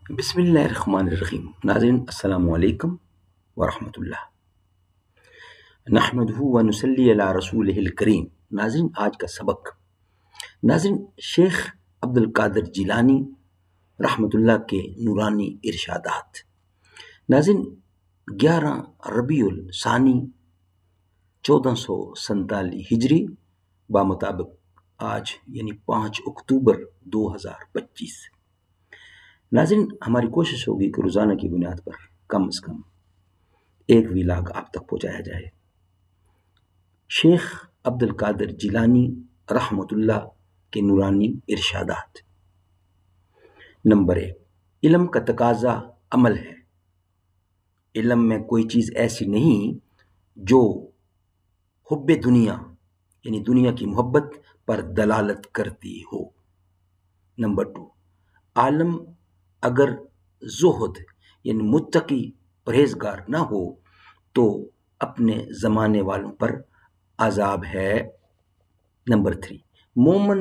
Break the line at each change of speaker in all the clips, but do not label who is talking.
بسم اللہ الرحمن الرحیم۔ ناظرین السلام علیکم ورحمۃ اللہ، نحمدہ ونصلی علی رسولہ الکریم۔ ناظرین آج کا سبق، ناظرین شیخ عبد القادر جیلانی رحمۃ اللہ کے نورانی ارشادات۔ ناظرین 11 ربیع الثانی 1447 ہجری بمطابق آج یعنی 5 اکتوبر 2025۔ ناظرین ہماری کوشش ہوگی کہ روزانہ کی بنیاد پر کم از کم ایک ویلاگ آپ تک پہنچایا جائے۔ شیخ عبد القادر جیلانی رحمۃ اللہ کے نورانی ارشادات۔ نمبر 1، علم کا تقاضا عمل ہے۔ علم میں کوئی چیز ایسی نہیں جو حب دنیا یعنی دنیا کی محبت پر دلالت کرتی ہو۔ نمبر 2، عالم اگر زہد یعنی متقی پرہیزگار نہ ہو تو اپنے زمانے والوں پر عذاب ہے۔ نمبر 3، مومن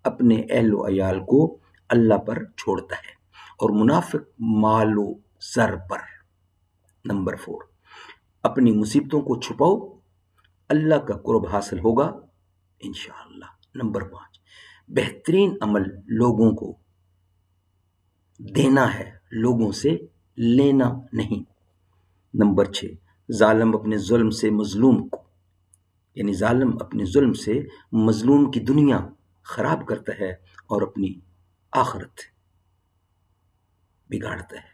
اپنے اہل و عیال کو اللہ پر چھوڑتا ہے اور منافق مال و زر پر۔ نمبر 4، اپنی مصیبتوں کو چھپاؤ، اللہ کا قرب حاصل ہوگا انشاءاللہ۔ نمبر 5، بہترین عمل لوگوں کو دینا ہے، لوگوں سے لینا نہیں۔ نمبر 6، ظالم اپنے ظلم سے مظلوم کی دنیا خراب کرتا ہے اور اپنی آخرت بگاڑتا ہے۔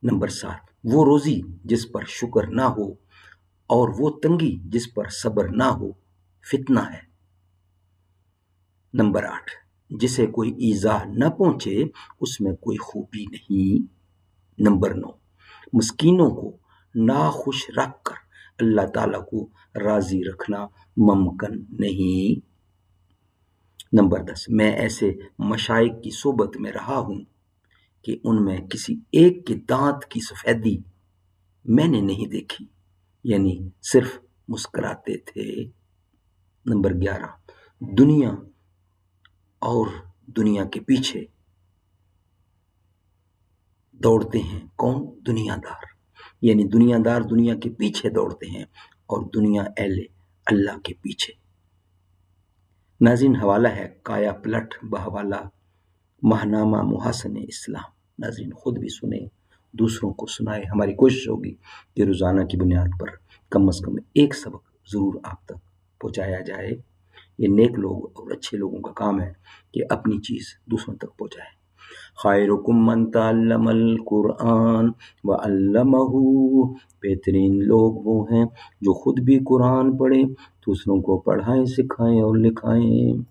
نمبر 7، وہ روزی جس پر شکر نہ ہو اور وہ تنگی جس پر صبر نہ ہو فتنہ ہے۔ نمبر 8، جسے کوئی ایذا نہ پہنچے اس میں کوئی خوبی نہیں۔ نمبر 9، مسکینوں کو ناخوش رکھ کر اللہ تعالیٰ کو راضی رکھنا ممکن نہیں۔ نمبر 10، میں ایسے مشائخ کی صحبت میں رہا ہوں کہ ان میں کسی ایک کے دانت کی سفیدی میں نے نہیں دیکھی، یعنی صرف مسکراتے تھے۔ نمبر 11، دنیا اور دنیا کے پیچھے دوڑتے ہیں کون؟ دنیا دار، یعنی دنیا دار دنیا کے پیچھے دوڑتے ہیں اور دنیا اہل اللہ کے پیچھے۔ ناظرین حوالہ ہے کایا پلٹ بحوالہ ماہنامہ محاسن اسلام۔ ناظرین خود بھی سنیں، دوسروں کو سنائے۔ ہماری کوشش ہوگی کہ روزانہ کی بنیاد پر کم از کم ایک سبق ضرور آپ تک پہنچایا جائے۔ یہ نیک لوگ اور اچھے لوگوں کا کام ہے کہ اپنی چیز دوسروں تک پہنچائیں۔ خیرکم من تعلم القرآن وعلمہ، بہترین لوگ وہ ہیں جو خود بھی قرآن پڑھیں، دوسروں کو پڑھائیں، سکھائیں اور لکھائیں۔